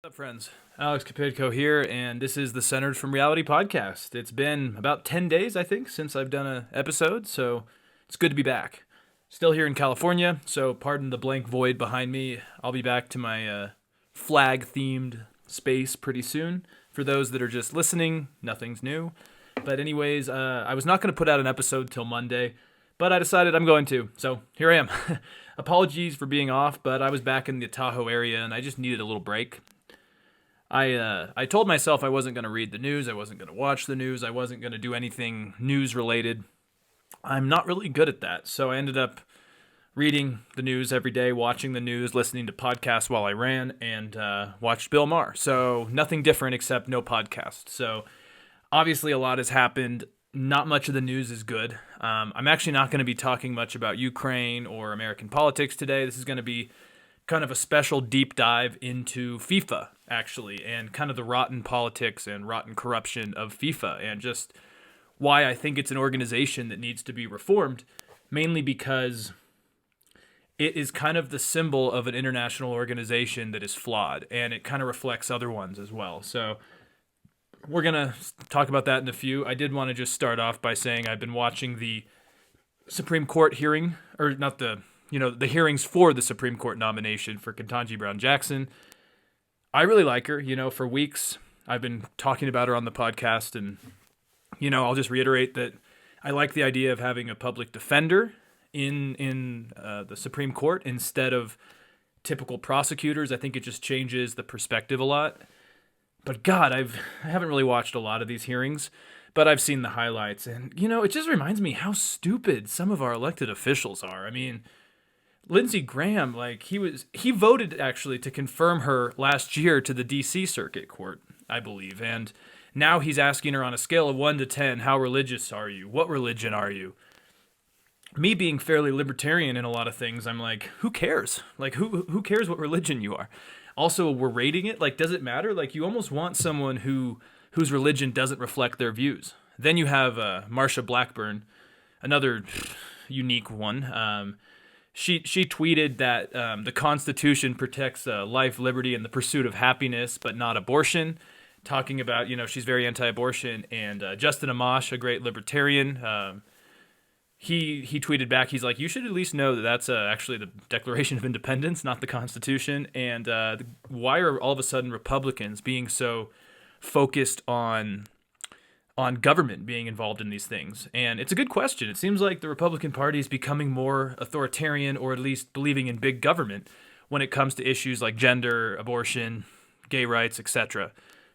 What's up, friends? Alex Kapitko here, and this is the Centered from Reality podcast. It's been about 10 days, I think, since I've done an episode, so it's good to be back. Still here in California, so pardon the blank void behind me. I'll be back to my flag-themed space pretty soon. For those that are just listening, nothing's new. But anyways, I was not going to put out an episode till Monday, but I decided I'm going to, so here I am. Apologies for being off, but I was back in the Tahoe area, and I just needed a little break. I told myself I wasn't going to read the news, I wasn't going to watch the news, I wasn't going to do anything news related. I'm not really good at that, so I ended up reading the news every day, watching the news, listening to podcasts while I ran, and watched Bill Maher. So nothing different except no podcast. So obviously a lot has happened. Not much of the news is good. I'm actually not going to be talking much about Ukraine or American politics today. This is going to be kind of a special deep dive into FIFA, actually, and kind of the rotten politics and rotten corruption of FIFA, and just why I think it's an organization that needs to be reformed, mainly because it is kind of the symbol of an international organization that is flawed, and it kind of reflects other ones as well. So we're going to talk about that in a few. I did want to just start off by saying I've been watching the Supreme Court hearing, or not the hearings for the Supreme Court nomination for Ketanji Brown Jackson. I really like her. For weeks I've been talking about her on the podcast, and I'll just reiterate that I like the idea of having a public defender in the Supreme Court instead of typical prosecutors. I think it just changes the perspective a lot. But God, I haven't really watched a lot of these hearings, but I've seen the highlights, and it just reminds me how stupid some of our elected officials are. I mean, Lindsey Graham, he voted actually to confirm her last year to the D.C. Circuit Court, I believe. And now he's asking her on a scale of 1 to 10, how religious are you? What religion are you? Me being fairly libertarian in a lot of things, I'm like, who cares? Who cares what religion you are? Also, we're rating it. Does it matter? You almost want someone whose religion doesn't reflect their views. Then you have Marsha Blackburn, another unique one. She tweeted that the Constitution protects life, liberty, and the pursuit of happiness, but not abortion. Talking about, she's very anti-abortion. And Justin Amash, a great libertarian, he tweeted back, he's like, you should at least know that that's actually the Declaration of Independence, not the Constitution. And why are all of a sudden Republicans being so focused on government being involved in these things? And it's a good question. It seems like the Republican Party is becoming more authoritarian, or at least believing in big government when it comes to issues like gender, abortion, gay rights, etc.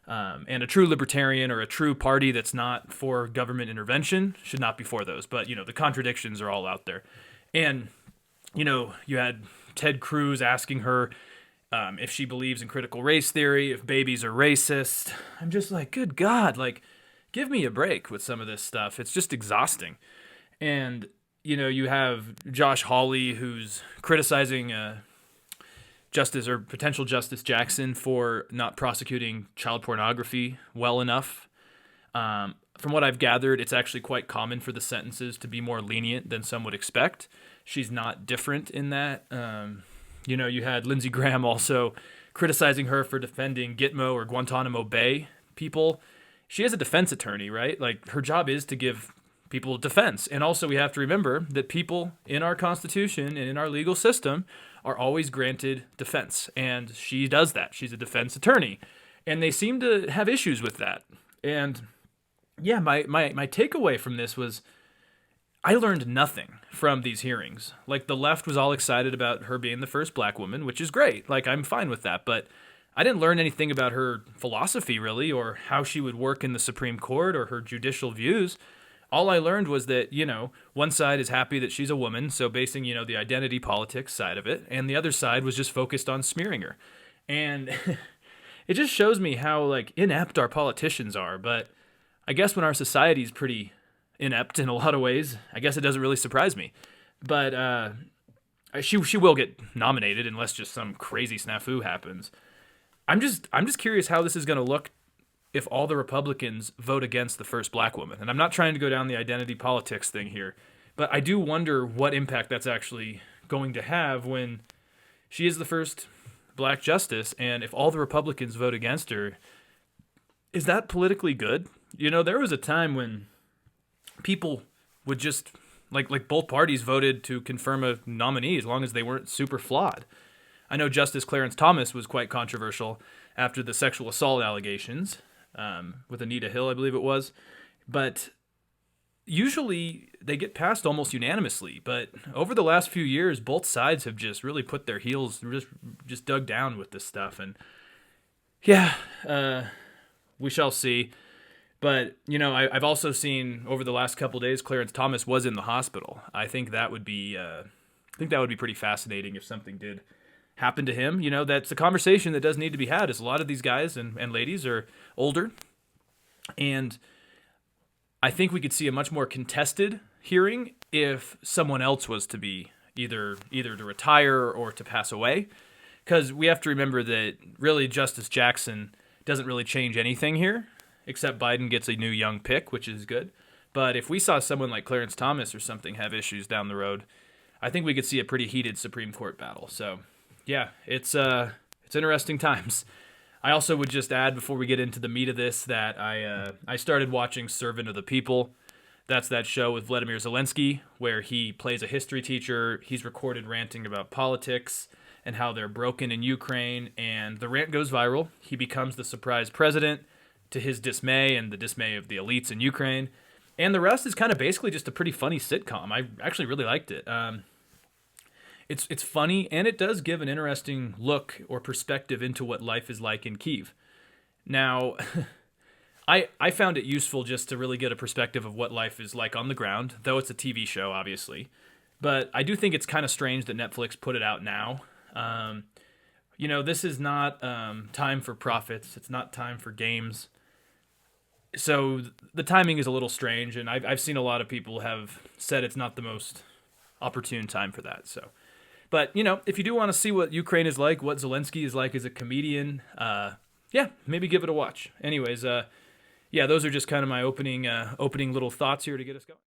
And a true libertarian, or a true party that's not for government intervention, should not be for those. But, the contradictions are all out there. And, you had Ted Cruz asking her if she believes in critical race theory, if babies are racist. I'm just like, good God, give me a break with some of this stuff. It's just exhausting. And, you have Josh Hawley, who's criticizing Justice or potential Justice Jackson for not prosecuting child pornography well enough. From what I've gathered, it's actually quite common for the sentences to be more lenient than some would expect. She's not different in that. You had Lindsey Graham also criticizing her for defending Gitmo or Guantanamo Bay people. She is a defense attorney, right? Her job is to give people defense. And also we have to remember that people in our Constitution and in our legal system are always granted defense. And she does that. She's a defense attorney. And they seem to have issues with that. And yeah, my takeaway from this was I learned nothing from these hearings. The left was all excited about her being the first black woman, which is great. I'm fine with that. But I didn't learn anything about her philosophy, really, or how she would work in the Supreme Court or her judicial views. All I learned was that, one side is happy that she's a woman, so basing, the identity politics side of it, and the other side was just focused on smearing her. And it just shows me how, inept our politicians are. But I guess when our society is pretty inept in a lot of ways, I guess it doesn't really surprise me. But she will get nominated unless just some crazy snafu happens. I'm just curious how this is going to look if all the Republicans vote against the first black woman. And I'm not trying to go down the identity politics thing here, but I do wonder what impact that's actually going to have when she is the first black justice, and if all the Republicans vote against her, is that politically good? There was a time when people would just like both parties voted to confirm a nominee as long as they weren't super flawed. I know Justice Clarence Thomas was quite controversial after the sexual assault allegations with Anita Hill, I believe it was. But usually they get passed almost unanimously. But over the last few years, both sides have just really put their heels, just dug down with this stuff. And yeah, we shall see. But, I've also seen over the last couple days, Clarence Thomas was in the hospital. I think that would be pretty fascinating if something did happen to him. That's a conversation that does need to be had, as a lot of these guys and ladies are older. And I think we could see a much more contested hearing if someone else was to be either to retire or to pass away. Because we have to remember that really Justice Jackson doesn't really change anything here, except Biden gets a new young pick, which is good. But if we saw someone like Clarence Thomas or something have issues down the road, I think we could see a pretty heated Supreme Court battle. So, yeah, it's interesting times. I also would just add, before we get into the meat of this, that I started watching Servant of the People. That's that show with Vladimir Zelensky, where he plays a history teacher. He's recorded ranting about politics and how they're broken in Ukraine, and the rant goes viral. He becomes the surprise president, to his dismay and the dismay of the elites in Ukraine. And the rest is kind of basically just a pretty funny sitcom. I actually really liked it. It's funny, and it does give an interesting look or perspective into what life is like in Kyiv. Now, I found it useful just to really get a perspective of what life is like on the ground, though it's a TV show, obviously. But I do think it's kind of strange that Netflix put it out now. This is not time for profits. It's not time for games. So the timing is a little strange, and I've seen a lot of people have said it's not the most opportune time for that. So, but if you do want to see what Ukraine is like, what Zelensky is like as a comedian, maybe give it a watch. Anyways, those are just kind of my opening little thoughts here to get us going.